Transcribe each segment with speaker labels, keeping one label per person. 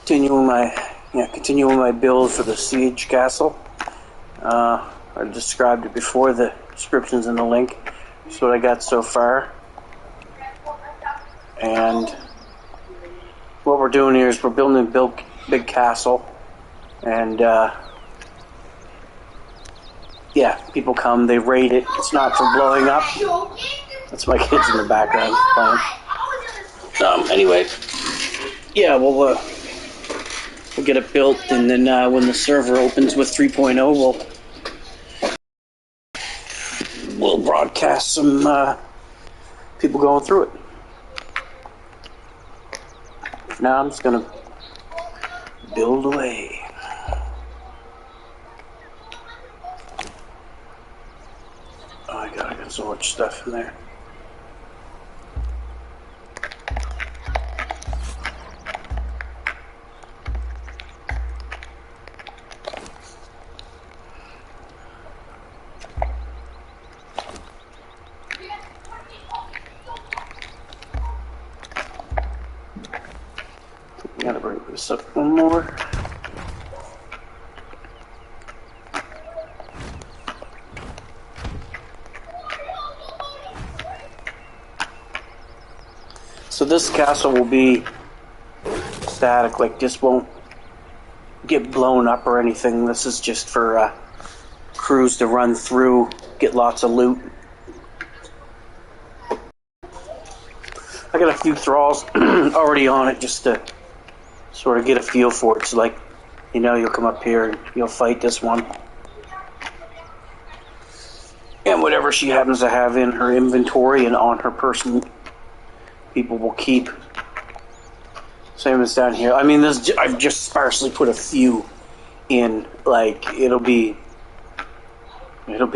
Speaker 1: continuing my build for the siege castle. I described it before. The description's in the link. That's what I got so far. And what we're doing here is we're building a big castle, and yeah, people come, they raid it. It's not for blowing up. That's my kids in the background playing. Anyway, yeah, we'll get it built, and then when the server opens with 3.0, we'll broadcast some people going through it. For now, I'm just gonna build away. Oh my god, I got so much stuff in there. Gotta bring this up one more. So this castle will be static, like this won't get blown up or anything. This is just for crews to run through, get lots of loot. I got a few thralls already on it just to sort of get a feel for it. So like, you know, you'll come up here and you'll fight this one. And whatever she happens to have in her inventory and on her person, people will keep. Same as down here. I mean, I've just sparsely put a few in. Like, it'll be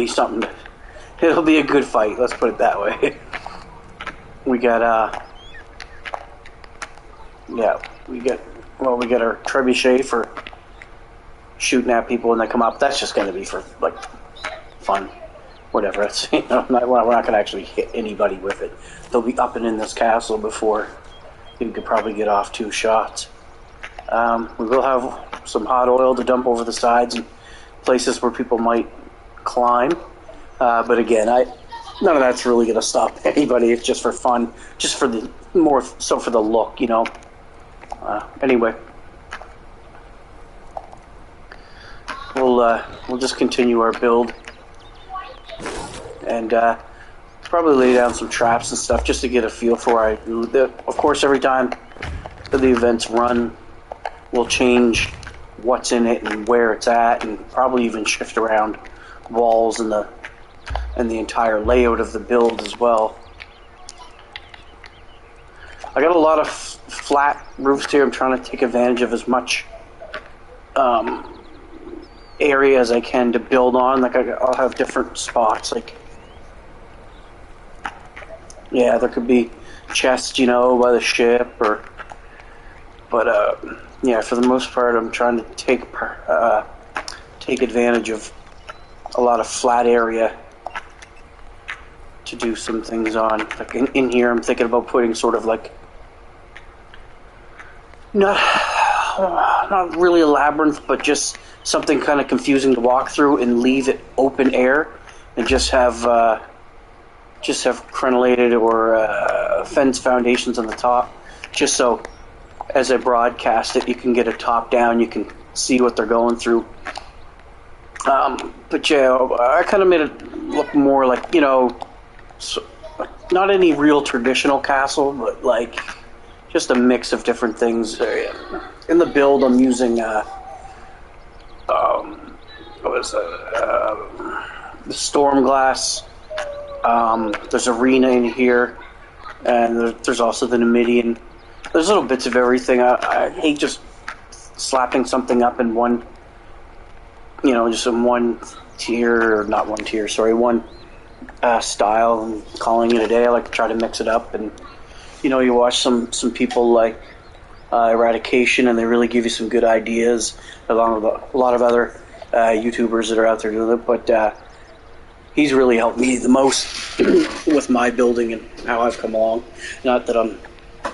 Speaker 1: something. It'll be a good fight. Let's put it that way. We got we got our trebuchet for shooting at people when they come up. That's just going to be for like fun, whatever. It's, you know, we're not going to actually hit anybody with it. They'll be up and in this castle before you could probably get off 2 shots. We will have some hot oil to dump over the sides and places where people might climb. But again, none of that's really going to stop anybody. It's just for fun, just for the more so for the look, you know. Anyway, we'll just continue our build and probably lay down some traps and stuff just to get a feel for it. Of course, every time that the events run, we'll change what's in it and where it's at, and probably even shift around walls and the entire layout of the build as well. I got a lot of flat roofs here. I'm trying to take advantage of as much area as I can to build on. Like I'll have different spots. Like, yeah, there could be chests, you know, by the ship, but yeah, for the most part, I'm trying to take advantage of a lot of flat area to do some things on. Like in here, I'm thinking about putting sort of like not really a labyrinth, but just something kind of confusing to walk through and leave it open air, and just have crenellated or fence foundations on the top, just so as I broadcast it, you can get a top down, you can see what they're going through. But yeah, I kind of made it look more like, you know, not any real traditional castle, but like just a mix of different things. In the build, I'm using the storm glass. There's arena in here, and there's also the Numidian. There's little bits of everything. I hate just slapping something up in one, you know, just in one tier, or not one tier, sorry, one style, and calling it a day. I like to try to mix it up, and you know, you watch some people like Eradication, and they really give you some good ideas, along with a lot of other YouTubers that are out there doing it. But he's really helped me the most with my building and how I've come along. Not that I'm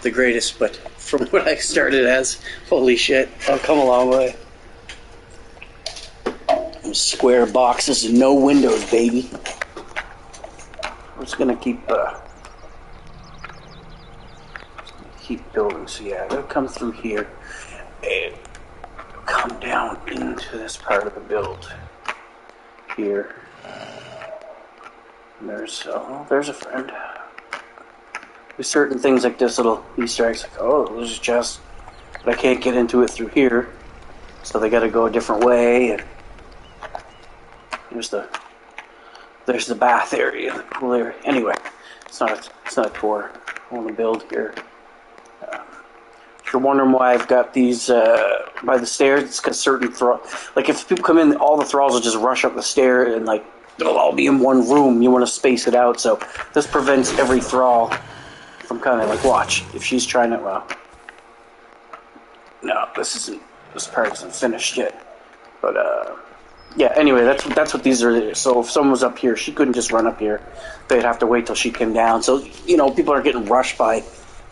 Speaker 1: the greatest, but from what I started as. Holy shit, I've come a long way. Square boxes and no windows, baby. I'm just gonna keep building. So yeah, they'll come through here and come down into this part of the build here. And there's a friend. With certain things like this little Easter eggs, like, oh, there's a chest, but I can't get into it through here, so they got to go a different way. And there's the bath area, the pool area. Anyway, it's not a tour. I want to build here. If you're wondering why I've got these by the stairs, it's because certain like if people come in, all the thralls will just rush up the stair and like they'll all be in one room. You want to space it out, so this prevents every thrall from kind of like, watch, if she's trying to, well, no, this part isn't finished yet, but yeah, anyway, that's what these are. So if someone was up here, she couldn't just run up here. They'd have to wait till she came down. So, you know, people are getting rushed by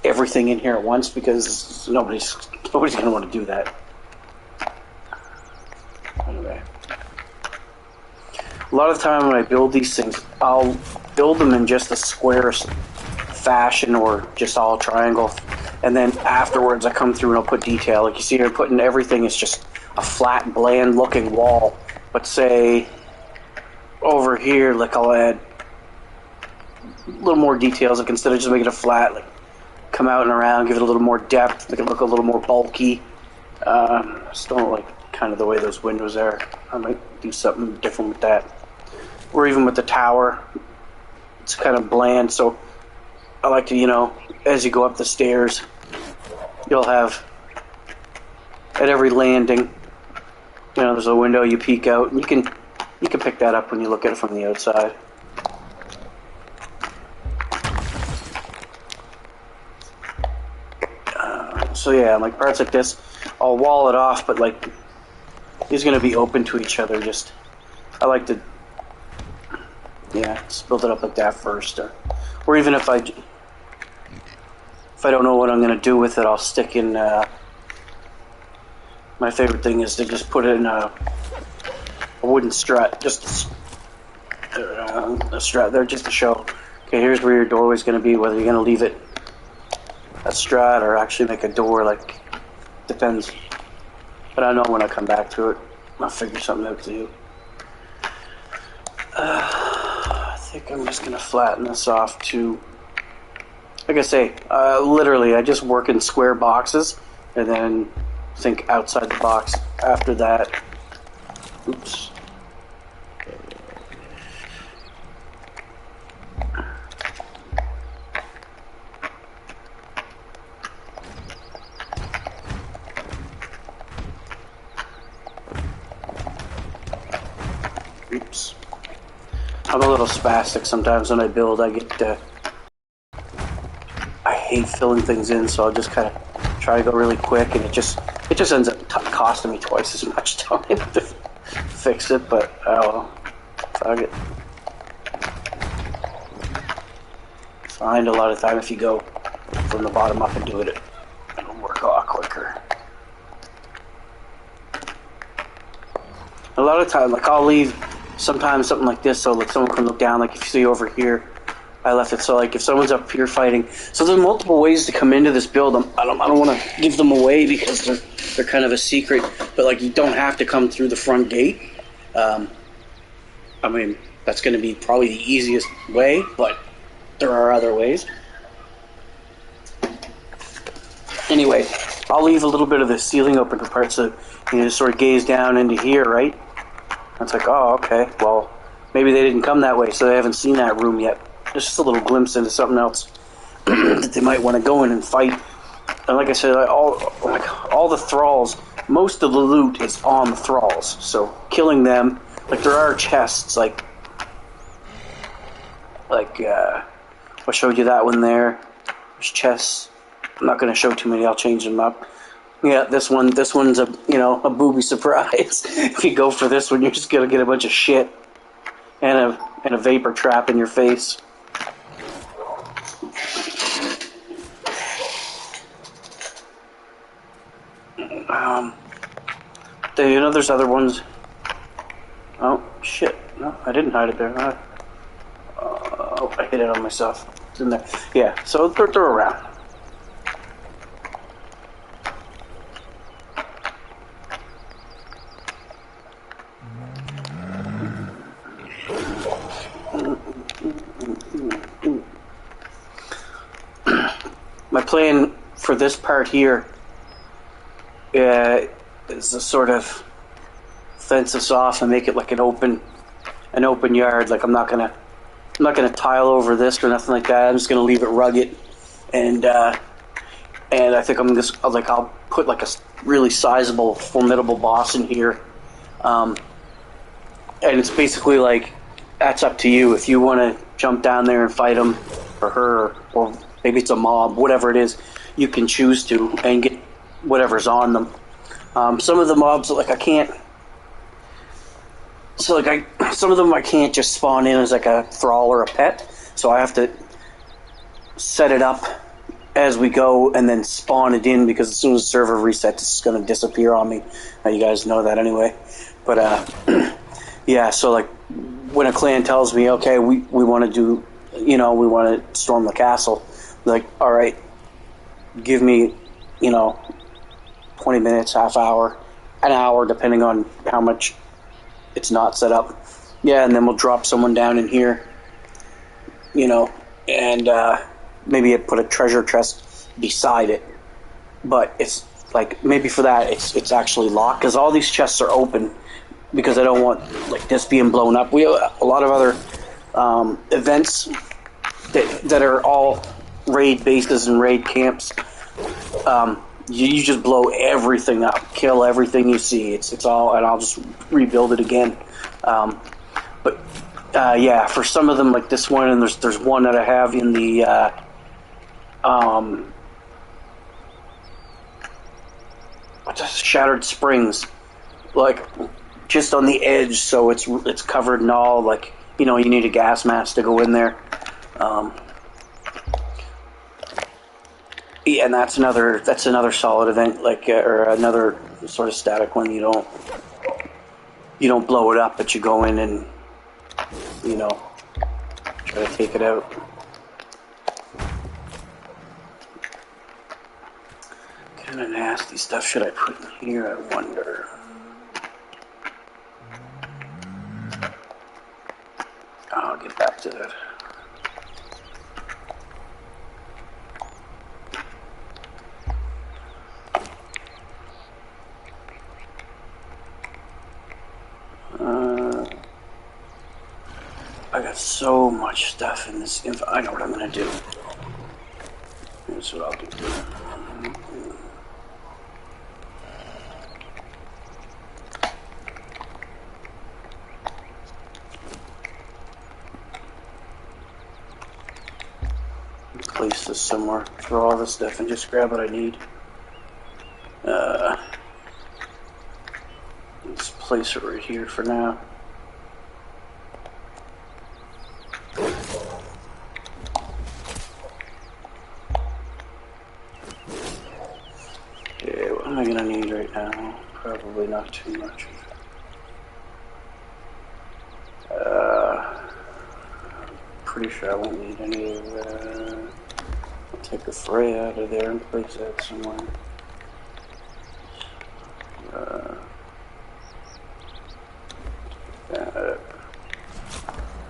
Speaker 1: everything in here at once because nobody's going to want to do that. Anyway, a lot of the time when I build these things, I'll build them in just a square fashion or just all triangle, and then afterwards I come through and I'll put detail. Like you see here, putting everything is just a flat, bland looking wall. But say over here, like I'll add a little more details. Like instead of just making it flat, like come out and around, give it a little more depth, make it look a little more bulky. Still don't like kind of the way those windows are. I might do something different with that. Or even with the tower, it's kind of bland. So I like to, you know, as you go up the stairs, you'll have at every landing, you know, there's a window, you peek out, and you can pick that up when you look at it from the outside. So yeah, like parts like this, I'll wall it off, but like these are going to be open to each other. Just I like to, yeah, just build it up like that first, or even if I don't know what I'm going to do with it, I'll stick in. My favorite thing is to just put it in a wooden strut, just a strut there, just to show. Okay, here's where your doorway is going to be. Whether you're going to leave it a strut or actually make a door, like depends. But I know when I come back to it, I'll figure something out to do. I think I'm just going to flatten this off to, like I say, literally, I just work in square boxes and then think outside the box after that. Oops. Oops. I'm a little spastic sometimes when I build. I hate filling things in, so I'll just kind of try to go really quick, and it just ends up costing me twice as much time to fix it, but I'll fuck it. Find a lot of time if you go from the bottom up and do it, it'll work a lot quicker. A lot of time, like I'll leave sometimes something like this, so like someone can look down, like if you see over here, I left it so like if someone's up here fighting, so there's multiple ways to come into this build. I don't want to give them away because they're kind of a secret, but like you don't have to come through the front gate. I mean, that's going to be probably the easiest way, but there are other ways. Anyway, I'll leave a little bit of the ceiling open for parts so you know, just sort of gaze down into here, right? It's like, oh, okay, well, maybe they didn't come that way, so they haven't seen that room yet. Just a little glimpse into something else that they might want to go in and fight. And like I said, all the thralls, most of the loot is on the thralls. So killing them, like there are chests, like I showed you that one there. There's chests. I'm not going to show too many. I'll change them up. Yeah, this one's a a booby surprise. If you go for this one, you're just gonna get a bunch of shit and a vapor trap in your face. Um, there's other ones. Oh, shit. No, I didn't hide it there. Oh, I hit it on myself. It's in there. Yeah, so they're around. My plan for this part here is to sort of fence this off and make it like an open yard. Like I'm not gonna tile over this or nothing like that. I'm just gonna leave it rugged, and I think I'm just like I'll put like a really sizable, formidable boss in here, and it's basically like that's up to you if you want to jump down there and fight him or her, or maybe it's a mob, whatever it is, you can choose to and get whatever's on them. Some of the mobs, like I can't. So like some of them I can't just spawn in as like a thrall or a pet. So I have to set it up as we go and then spawn it in, because as soon as the server resets, it's going to disappear on me. You guys know that anyway. But yeah, so like when a clan tells me, okay, we want to do, we want to storm the castle, like, all right, give me, 20 minutes, half hour, an hour, depending on how much it's not set up. Yeah, and then we'll drop someone down in here, and maybe put a treasure chest beside it. But it's like maybe for that it's actually locked, because all these chests are open, because I don't want like this being blown up. We have a lot of other events that are all raid bases and raid camps. You just blow everything up, kill everything you see. It's all, and I'll just rebuild it again. But yeah, for some of them, like this one, and there's one that I have in the Shattered Springs, like just on the edge, so it's covered in all, like, you need a gas mask to go in there. Yeah, and that's another solid event, like or another sort of static one. You don't blow it up, but you go in and try to take it out. What kind of nasty stuff should I put in here, I wonder? I'll get back to that. I got so much stuff in this info. I know what I'm going to do. Here's what I'll do. Place this somewhere. Throw all this stuff and just grab what I need. Let's place it right here for now. Okay, what am I gonna need right now? Probably not too much. Pretty sure I won't need any of that. I'll take the fray out of there and place that somewhere.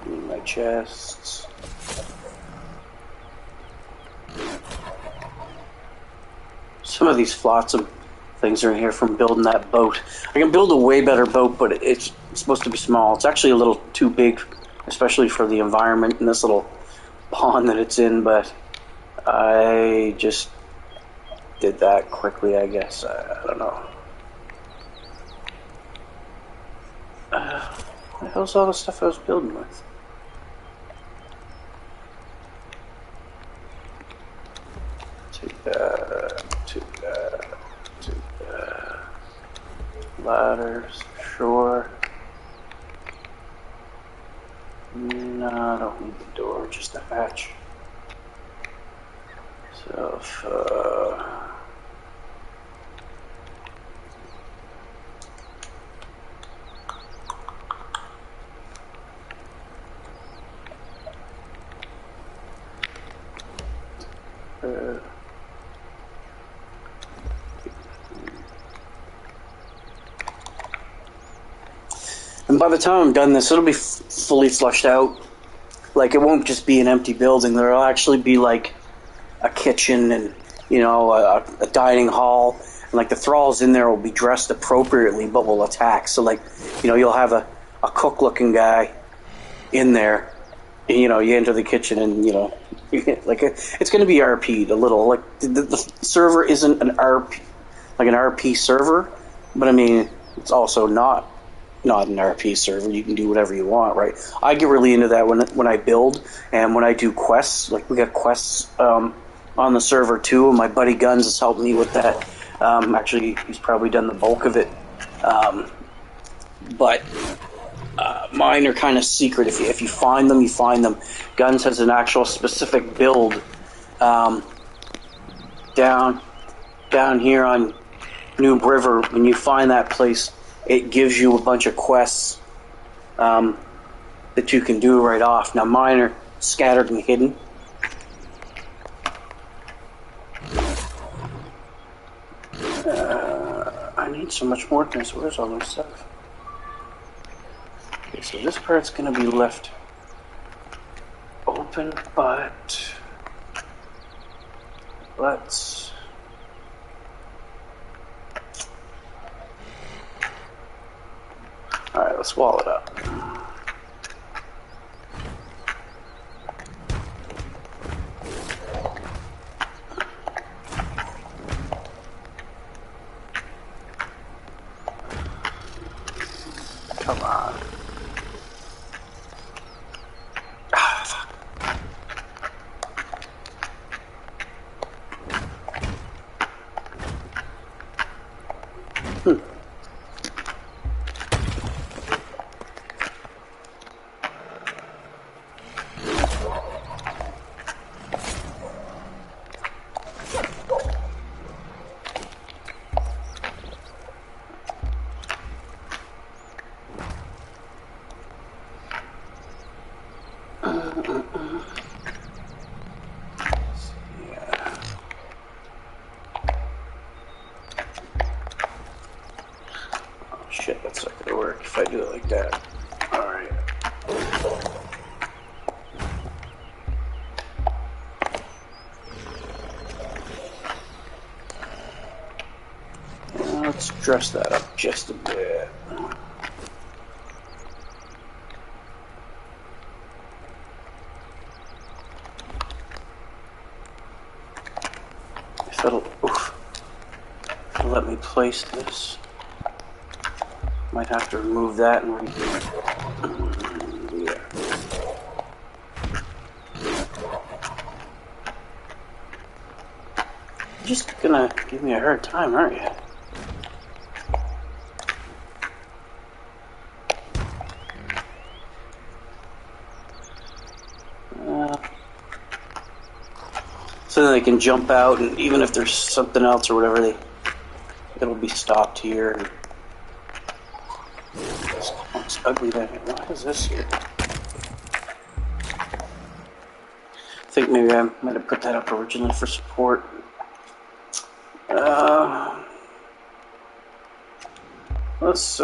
Speaker 1: Need my chests. Some of these flotsam things are in here from building that boat. I can build a way better boat, but it's supposed to be small. It's actually a little too big, especially for the environment and this little pond that it's in, but I just did that quickly, I guess. I don't know. What the hell's all the stuff I was building with? Take that, take that, take that. Ladders, sure. No, I don't need the door, just a hatch. So, by the time I'm done this, it'll be fully flushed out. Like, it won't just be an empty building. There'll actually be, like, a kitchen and, you know, a dining hall. And, like, the thralls in there will be dressed appropriately, but will attack. So, like, you know, you'll have a cook-looking guy in there. And, you know, you enter the kitchen and, you know, like, it's going to be RP'd a little. Like, the server isn't an RP server, but, I mean, it's also not an RP server. You can do whatever you want, right? I get really into that when I build and when I do quests. Like, we got quests on the server too, and my buddy Guns has helped me with that. Actually, he's probably done the bulk of it. But mine are kind of secret. If you find them, you find them. Guns has an actual specific build down here on Noob River. When you find that place, it gives you a bunch of quests that you can do right off. Now, mine are scattered and hidden. I need so much more things. Where's all my stuff? Okay, so this part's going to be left open, but let's... Alright, let's wall it up. Come on. Ah, fuck. Shit, that's not gonna work if I do it like that. Alright. Let's dress that up just a bit. If it'll let me place this. Might have to remove that and yeah. You're just gonna give me a hard time, aren't you? So they can jump out, and even if there's something else or whatever, it'll be stopped here. It's ugly down here. What is this here? I think maybe I might have put that up originally for support. Let's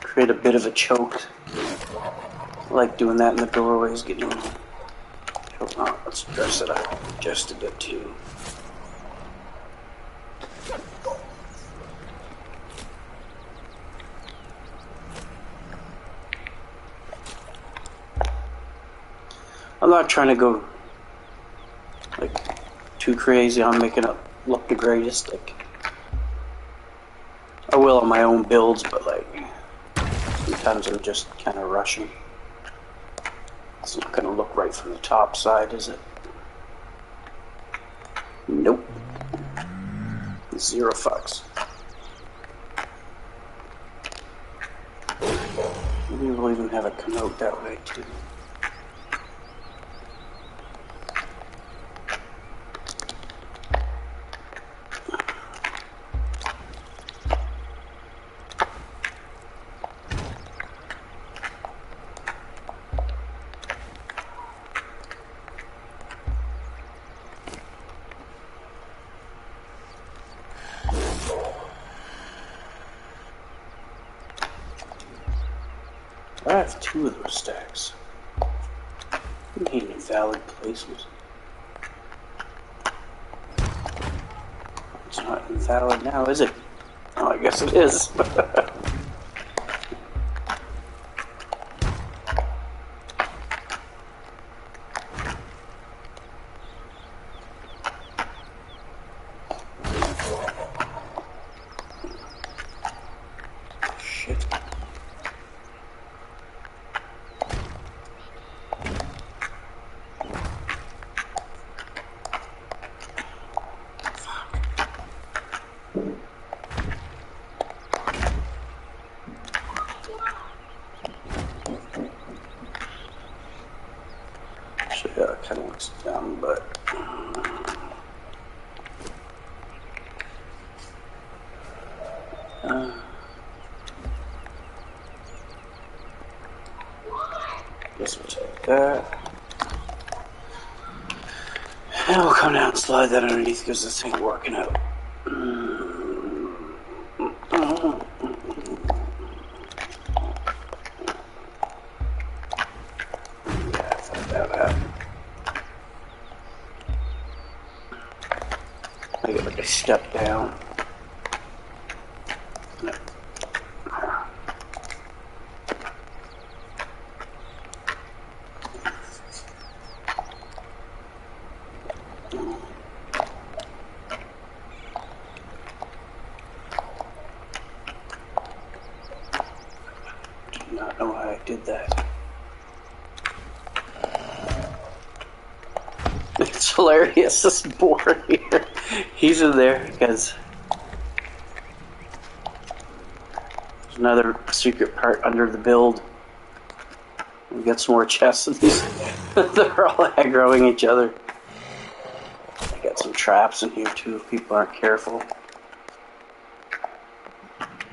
Speaker 1: create a bit of a choke. I like doing that in the doorways, getting choked out. Let's dress it up just a bit too. I'm not trying to go like too crazy on making it look the greatest. Like, I will on my own builds, but like sometimes I'm just kind of rushing. It's not going to look right from the top side, is it? Nope. Zero fucks. Maybe we'll even have it come out that way too. I have 2 of those stacks. I need invalid places. It's not invalid now, is it? Oh, I guess it is. Shit. Actually, yeah, it kind of looks dumb, but... guess we'll take that. And we'll come down and slide that underneath because this ain't working out. I get like a step down. No. Do not know how I did that. It's hilarious, this board here. He's in there because there's another secret part under the build. We got some more chests and these. They're all aggroing each other. I got some traps in here too if people aren't careful.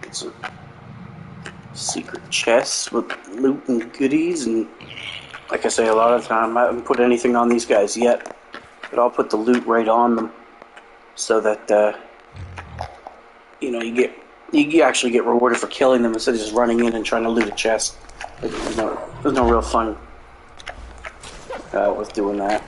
Speaker 1: Got some secret chests with loot and goodies, and like I say, a lot of the time I haven't put anything on these guys yet, but I'll put the loot right on them so that you know, you actually get rewarded for killing them instead of just running in and trying to loot a chest. There's no real fun with doing that.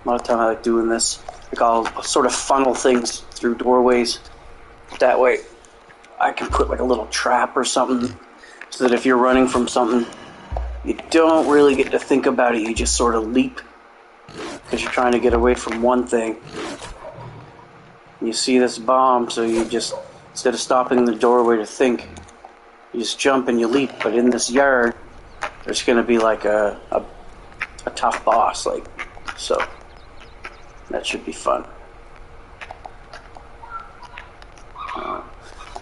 Speaker 1: A lot of time I like doing this. Like I'll sort of funnel things through doorways. That way I can put like a little trap or something so that if you're running from something, you don't really get to think about it. You just sort of leap because you're trying to get away from one thing. You see this bomb, so you just, instead of stopping in the doorway to think, you just jump and you leap. But in this yard, there's going to be like a tough boss, like so. That should be fun.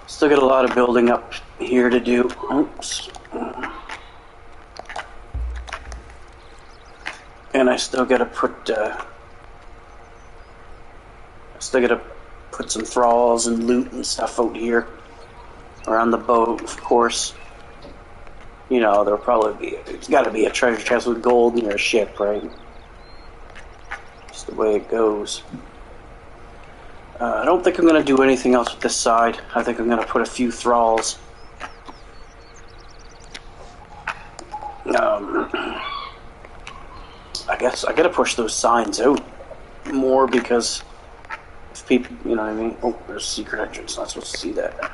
Speaker 1: Still got a lot of building up here to do. Oops. And I still got to put some thralls and loot and stuff out here around the boat, of course. You know, there'll probably be, there's got to be a treasure chest with gold near a ship, right? Just the way it goes. I don't think I'm going to do anything else with this side. I think I'm going to put a few thralls. I guess I got to push those signs out more because if people, you know what I mean? Oh, there's a secret entrance. Not supposed to see that.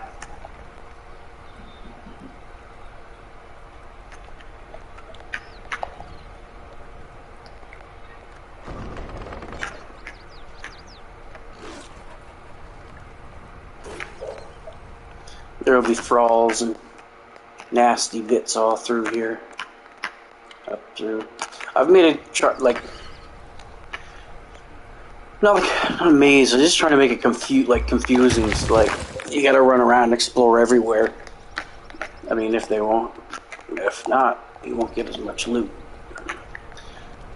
Speaker 1: There'll be thralls and nasty bits all through here. Up through. I've made a chart like not a maze. I'm just trying to make it confusing. So, like you got to run around and explore everywhere. I mean, if they won't. If not, you won't get as much loot.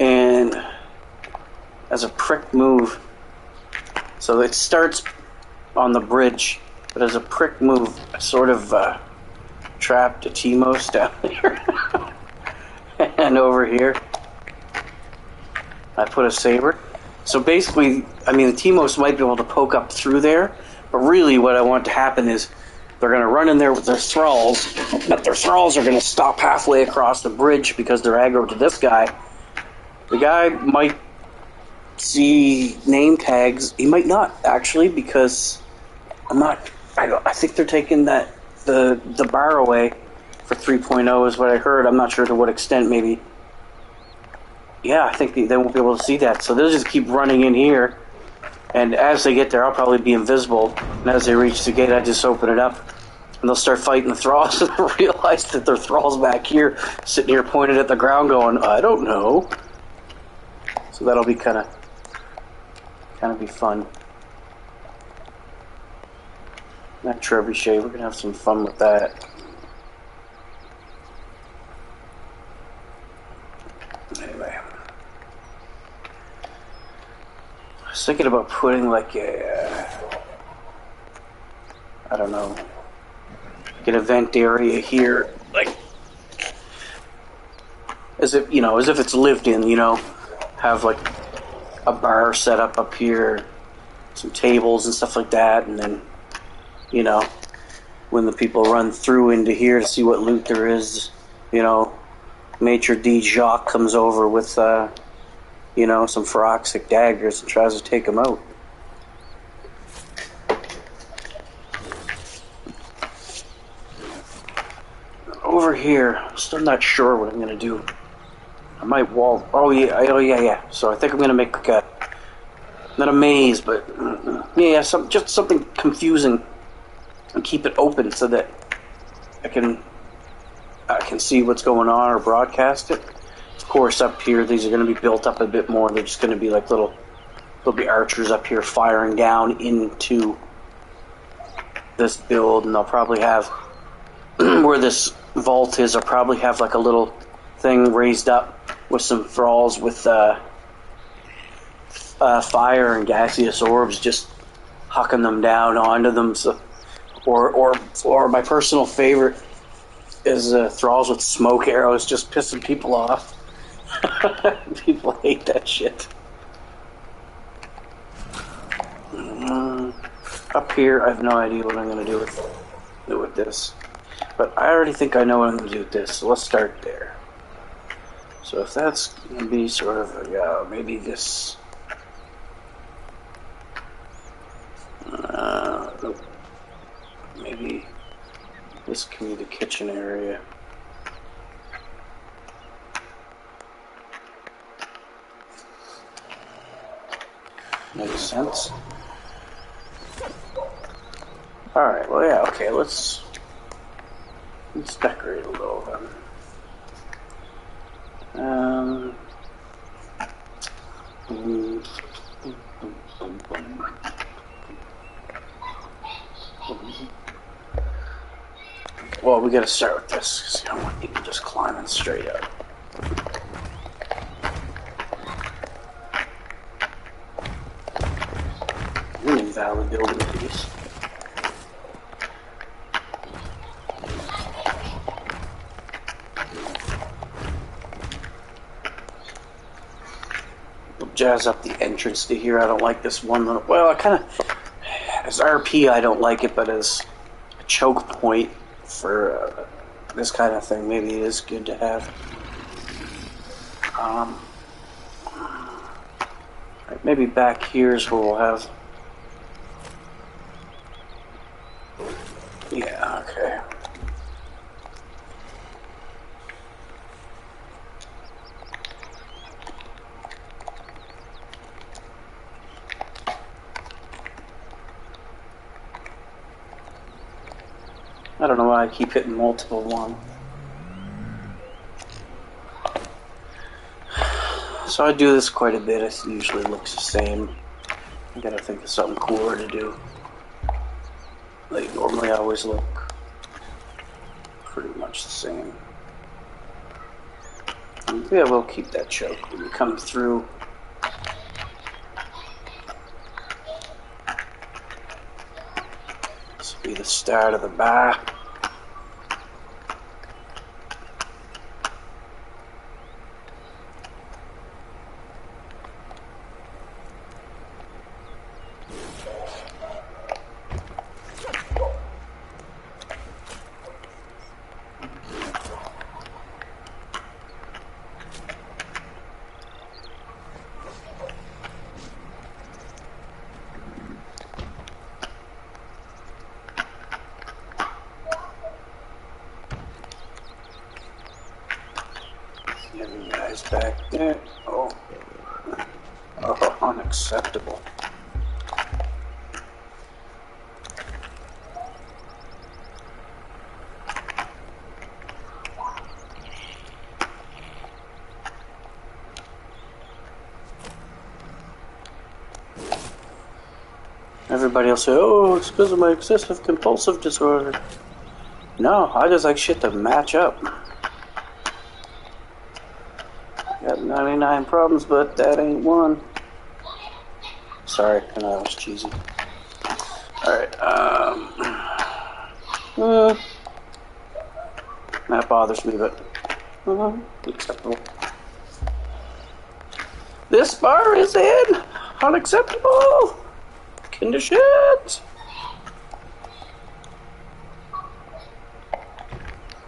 Speaker 1: And as a prick move, so it starts on the bridge. But as a prick move, I sort of trapped a Timos down here. And over here, I put a saber. So basically, I mean, the Timos might be able to poke up through there, but really what I want to happen is they're going to run in there with their thralls, but their thralls are going to stop halfway across the bridge because they're aggro to this guy. The guy might see name tags. He might not, actually, because I think they're taking the bar away for 3.0 is what I heard. I'm not sure to what extent, maybe. Yeah, I think they won't be able to see that. So they'll just keep running in here. And as they get there, I'll probably be invisible. And as they reach the gate, I just open it up. And they'll start fighting the thralls and realize that their thralls back here, sitting here pointed at the ground going, I don't know. So that'll be kind of be fun. That trebuchet, we're going to have some fun with that. Anyway. I was thinking about putting like I don't know, like an event area here, like, as if it's lived in, have like a bar set up here, some tables and stuff like that, and then, when the people run through into here to see what loot there is, Maitre D. Jacques comes over with, some phyroxic daggers and tries to take them out. Over here, I'm still not sure what I'm going to do. I might wall... Oh, yeah. So I think I'm going to make not a maze, but... just something confusing. And keep it open so that I can see what's going on or broadcast it. Of course, up here, these are going to be built up a bit more. They're just going to be like there'll be archers up here firing down into this build, and they'll probably have, where this vault is, I'll probably have like a little thing raised up with some thralls with fire and gaseous orbs, just hucking them down onto them. So, or my personal favorite is thralls with smoke arrows, just pissing people off. People hate that shit. Up here, I have no idea what I'm going to do with this. But I already think I know what I'm going to do with this, so let's start there. So if that's going to be sort of maybe this... maybe this can be the kitchen area. Makes sense. Alright, well, yeah, okay, let's decorate a little then. Well, we gotta start with this, because I don't want people just climbing straight up. Valid building piece. We'll jazz up the entrance to here. I don't like this one little... Well, I kind of... As RP, I don't like it, but as a choke point for this kind of thing, maybe it is good to have. Right, maybe back here is where we'll have... Yeah, okay. I don't know why I keep hitting multiple one. So I do this quite a bit. It usually looks the same. I gotta think of something cooler to do. They normally always look pretty much the same. And yeah, we'll keep that choke when we come through. This will be the start of the bar. You guys back there. Oh. Oh, unacceptable. Everybody else say, oh, it's because of my excessive compulsive disorder. No, I just like shit to match up. Got 99 problems, but that ain't one. Sorry, I know that was cheesy. Alright, that bothers me, but acceptable. This bar is in unacceptable conditions.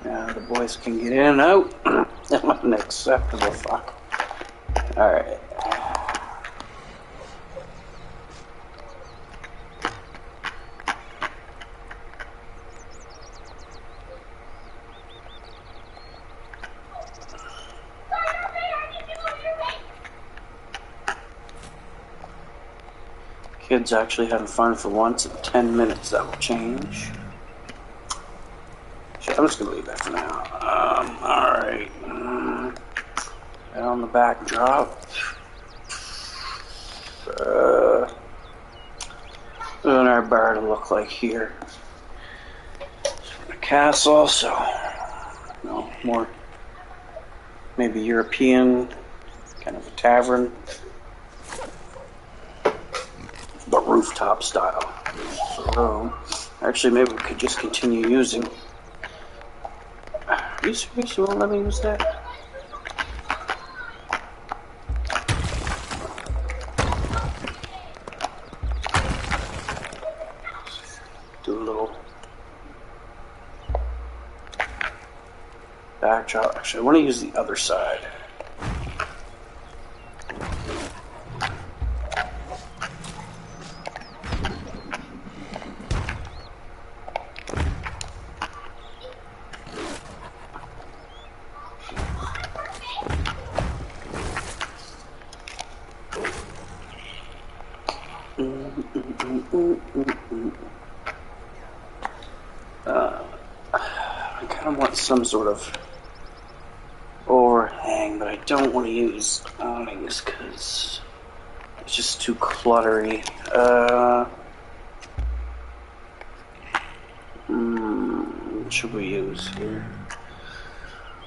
Speaker 1: Now the boys can get in and out. Unacceptable, fuck. Alright. Kids actually having fun for once. In 10 minutes, that will change. Shit, I'm just gonna leave that for now. Alright. And on the backdrop. What our bar to look like here? A castle, so more maybe European, kind of a tavern. The rooftop style. So, actually, maybe we could just continue using. Are you serious? You won't let me use that? Do a little backdrop. Actually, I want to use the other side. I kind of want some sort of overhang, but I don't want to use awnings because it's just too cluttery. What should we use here?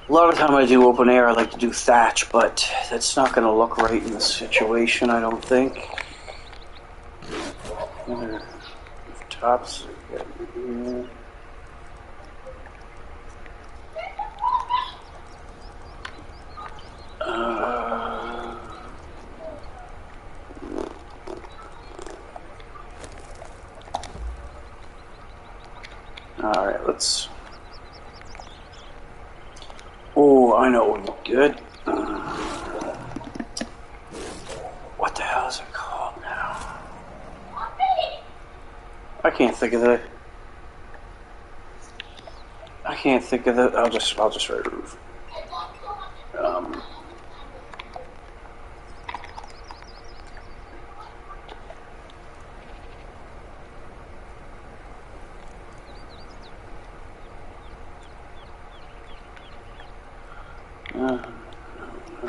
Speaker 1: A lot of the time I do open air, I like to do thatch, but that's not going to look right in this situation, I don't think. Other tops. Alright, let's... Oh, I know what would look good. What the hell is it called now? I can't think of the... I'll just write roof.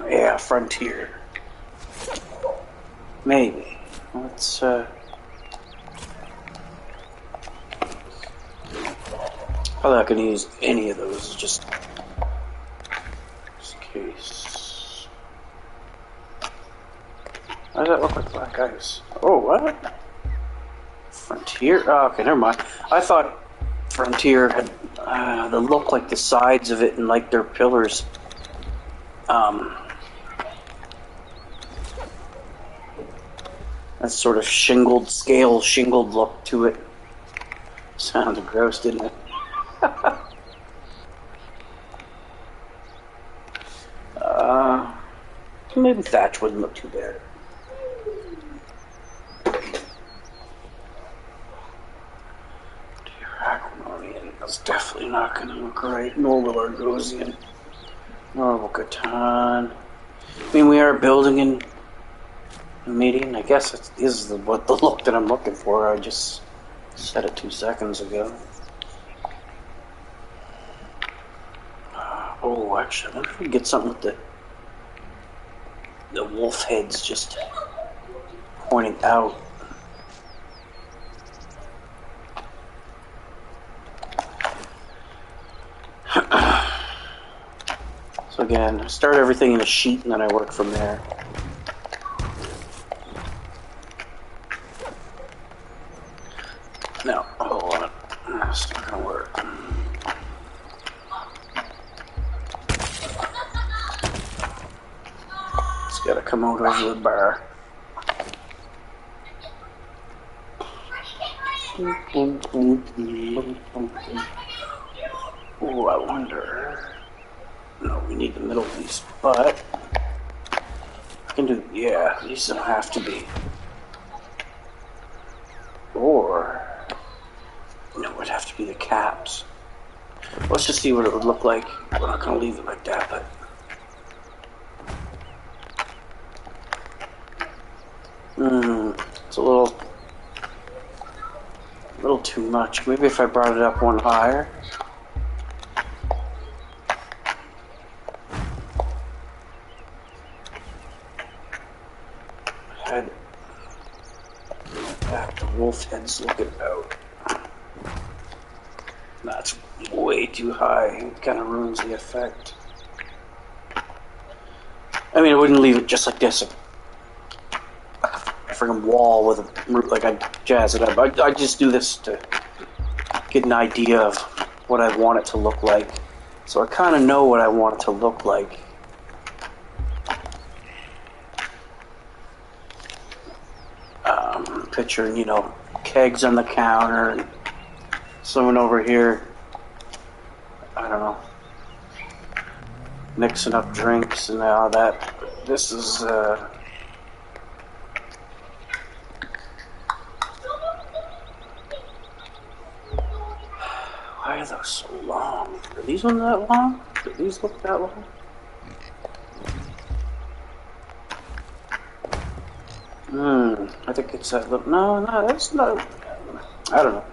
Speaker 1: Yeah, frontier. Maybe. Let's, I'm not going to use any of those, just in case. How does that look like black ice? Oh, what? Frontier? Oh, okay, never mind. I thought Frontier had the look like the sides of it and like their pillars. That sort of shingled look to it. Sounded gross, didn't it? Maybe thatch wouldn't look too bad. Dear Aquamarian, that's definitely not going to look right, nor will Argosian, nor will Bo-Katan. I mean, we are building in a median. I guess it is what the look that I'm looking for. I just said it 2 seconds ago. Oh, actually, I wonder if we can get something with the wolf heads just pointing out. So again, I start everything in a sheet and then I work from there. No, hold on. That's not gonna work. It's gotta come out over the bar. Oh, I wonder. No, we need the middle piece, but I can do. Yeah, these don't have to be. Or no, it would have to be the caps. Let's just see what it would look like. We're not gonna leave it like that, but. It's a little too much. Maybe if I brought it up one higher. Head back to wolf heads looking out. That's way too high. It kind of ruins the effect. I mean, I wouldn't leave it just like this. A friggin' wall with a root, like I'd jazz it up. I just do this to get an idea of what I want it to look like. So I kind of know what I want it to look like. Picturing, you know, kegs on the counter and someone over here, I don't know, mixing up drinks and all that. This is, why are those so long? Are these ones that long? Do these look that long? I think it's that little. No, that's not. I don't know.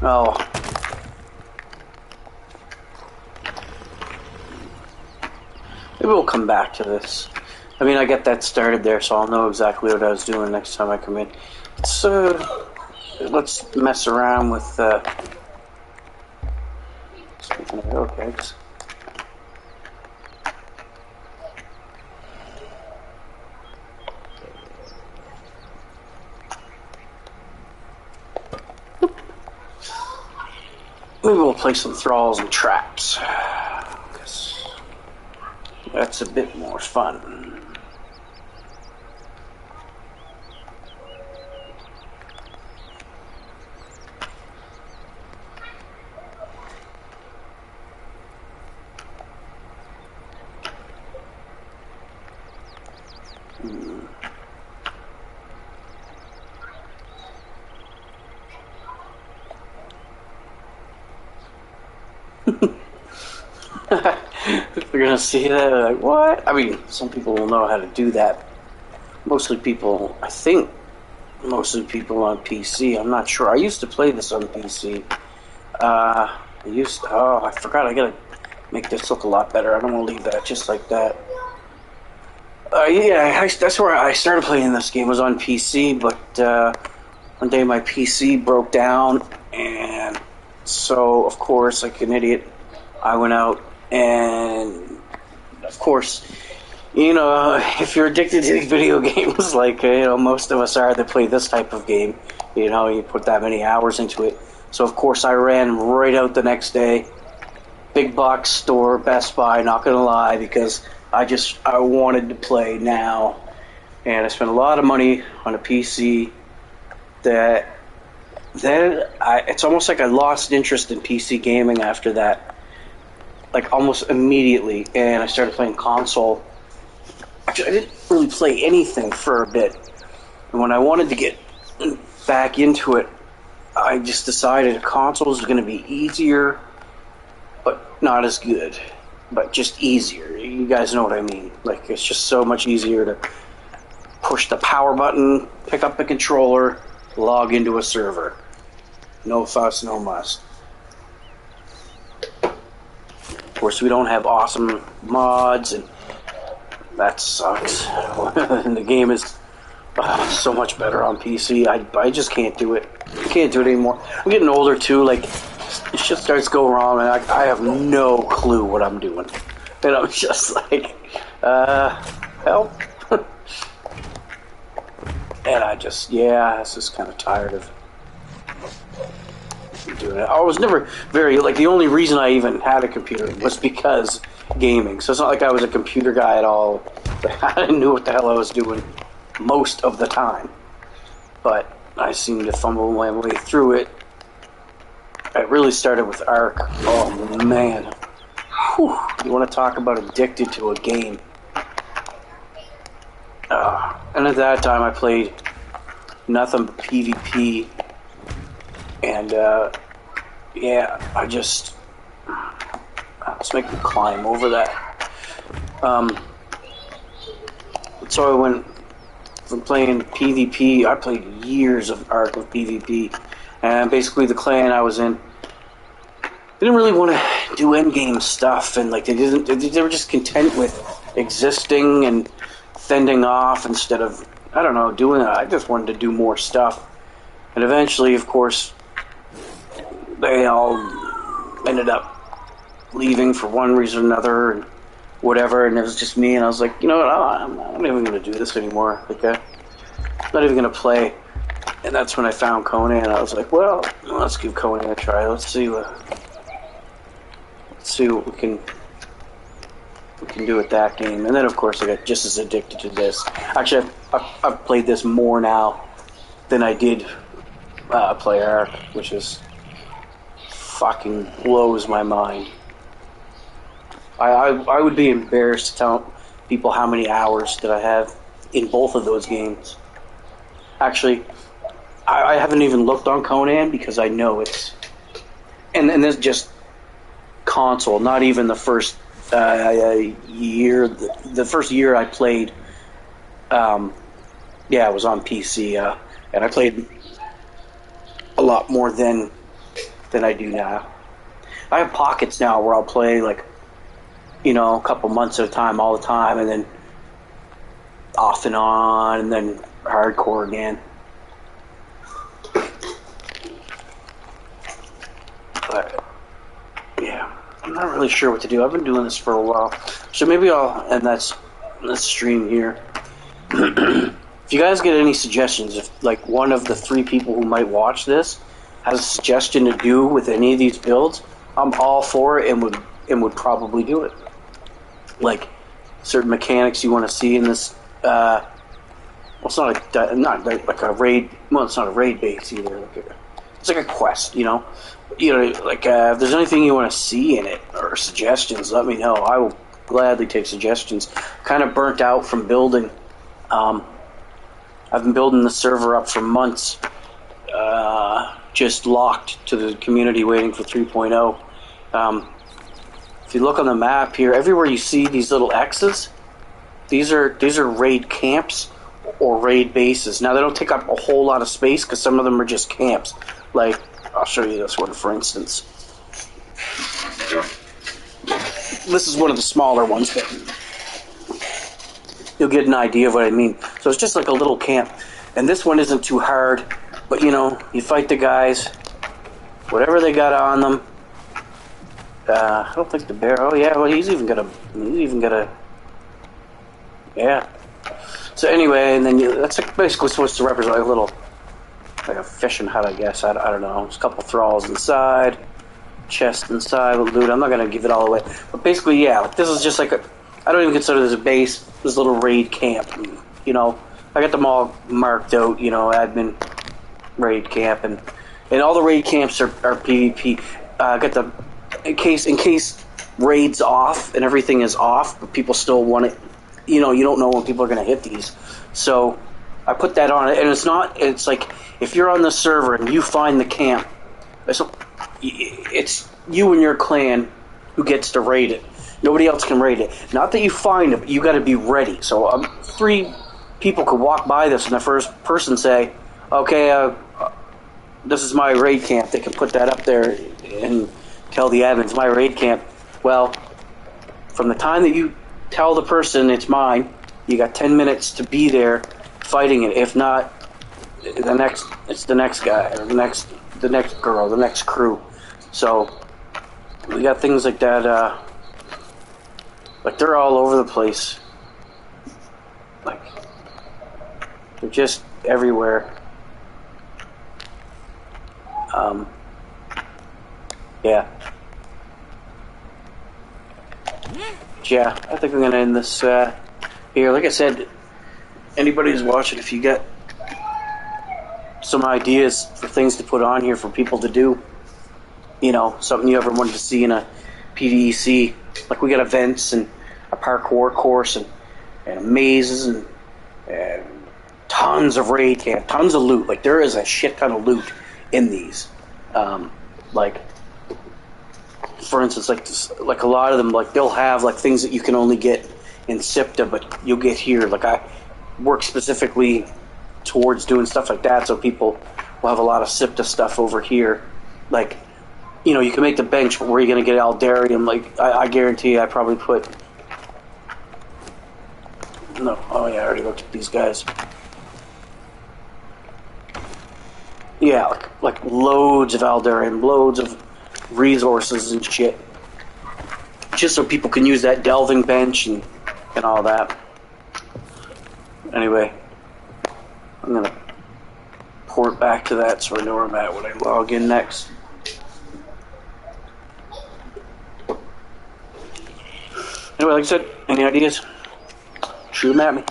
Speaker 1: Oh. Maybe we'll come back to this. I mean, I get that started there, so I'll know exactly what I was doing next time I come in. Let's mess around with. Speaking of arrow kegs. Maybe we'll play some thralls and traps. Because that's a bit more fun. We're gonna see that, like, what? I mean, some people will know how to do that. Mostly people, I think, mostly people on PC. I'm not sure. I used to play this on PC. I forgot, I gotta make this look a lot better. I don't want to leave that just like that. That's where I started playing this game, was on PC, but one day my PC broke down, and so, of course, like an idiot, I went out, and, of course, you know, if you're addicted to these video games, like, you know, most of us are that play this type of game, you know, you put that many hours into it. So, of course, I ran right out the next day, big box store, Best Buy, not gonna lie, because I wanted to play now, and I spent a lot of money on a PC it's almost like I lost interest in PC gaming after that, like almost immediately, and I started playing console. Actually, I didn't really play anything for a bit, and when I wanted to get back into it, I just decided a console is going to be easier, but not as good. but just easier. You guys know what I mean. Like, it's just so much easier to push the power button, pick up the controller, log into a server. No fuss, no muss. Of course, we don't have awesome mods, and that sucks. And the game is so much better on PC. I just can't do it. I can't do it anymore. I'm getting older too. Like, shit starts to go wrong, and I have no clue what I'm doing. And I'm just like, help. And I was just kind of tired of doing it. I was never the only reason I even had a computer was because gaming. So it's not like I was a computer guy at all. I knew what the hell I was doing most of the time. But I seemed to fumble my way through it. It really started with Ark. Oh, man. Whew. You want to talk about addicted to a game. And at that time, I played nothing but PvP. And, let's make me climb over that. So I went from playing PvP. I played years of Ark with PvP. And basically the clan I was in didn't really want to do endgame stuff. And, like, they were just content with existing and fending off instead of, I don't know, doing it. I just wanted to do more stuff. And eventually, of course, they all ended up leaving for one reason or another and whatever, and it was just me, and I was like, you know what, I'm not even going to do this anymore. Like, I'm not even going to play. And that's when I found Conan, and I was like, well, let's give Conan a try. Let's see what we can do with that game. And then, of course, I got just as addicted to this. Actually, I've played this more now than I did play Ark, which is fucking blows my mind. I would be embarrassed to tell people how many hours that I have in both of those games. Actually, I haven't even looked on Conan because I know it's... And this is just console, not even the first year. The first year I played, it was on PC, and I played a lot more than I do now. I have pockets now where I'll play, like, you know, a couple months at a time, all the time, and then off and on, and then hardcore again. But yeah, I'm not really sure what to do. I've been doing this for a while, so maybe I'll end this stream here. If you guys get any suggestions, if like one of the 3 people who might watch this has a suggestion to do with any of these builds, I'm all for it and would probably do it. Like certain mechanics you want to see in this. Well, it's not like a raid. Well, it's not a raid base either. It's like a quest, you know. Like if there's anything you want to see in it or suggestions, let me know. I will gladly take suggestions. Kind of burnt out from building. I've been building the server up for months, just locked to the community waiting for 3.0. If you look on the map here, everywhere you see these little X's, these are raid camps or raid bases. Now, they don't take up a whole lot of space because some of them are just camps. Like, I'll show you this one, for instance. This is one of the smaller ones, but you'll get an idea of what I mean. So it's just like a little camp. And this one isn't too hard, but, you know, you fight the guys, whatever they got on them. I don't think the bear... Oh, yeah, well, he's even got a... Yeah. So anyway, and then that's basically supposed to represent like a little... like a fishing hut, I guess. I don't know. There's a couple thralls inside. Chest inside with loot. I'm not going to give it all away. But basically, yeah, this is just like a... I don't even consider this a base. This little raid camp. You know, I got them all marked out, you know, admin raid camp. And all the raid camps are PvP. I got the... In case raid's off and everything is off, but people still want it. You know, you don't know when people are going to hit these. So I put that on it. And it's like, if you're on the server and you find the camp, it's you and your clan who gets to raid it. Nobody else can raid it. Not that you find it, but you got to be ready. So 3 people could walk by this, and the first person say, "Okay, this is my raid camp." They can put that up there and tell the admins my raid camp. Well, from the time that you tell the person it's mine, you got 10 minutes to be there fighting it. If not, it's the next guy or the next girl, the next crew. So we got things like that. Like they're all over the place. Like they're just everywhere. Yeah. Yeah, I think I'm gonna end this here. Like I said, anybody who's watching, if you got some ideas for things to put on here for people to do, you know, something you ever wanted to see in a PvEC, like we got events and a parkour course and mazes and tons of raid camp, tons of loot. Like there is a shit ton of loot in these. Like for instance, like a lot of them, like they'll have like things that you can only get in SIPTA, but you'll get here. Like I work specifically towards doing stuff like that, so people will have a lot of SIPTA stuff over here. Like, you know, you can make the bench, but where are you going to get Aldarium? Like, I guarantee I probably put... No, oh yeah, I already looked at these guys. Yeah, like loads of Aldarium, loads of resources and shit. Just so people can use that delving bench and all that. Anyway, I'm going to port back to that so I know where I'm at when I log in next. Anyway, like I said, any ideas? Shoot them at me.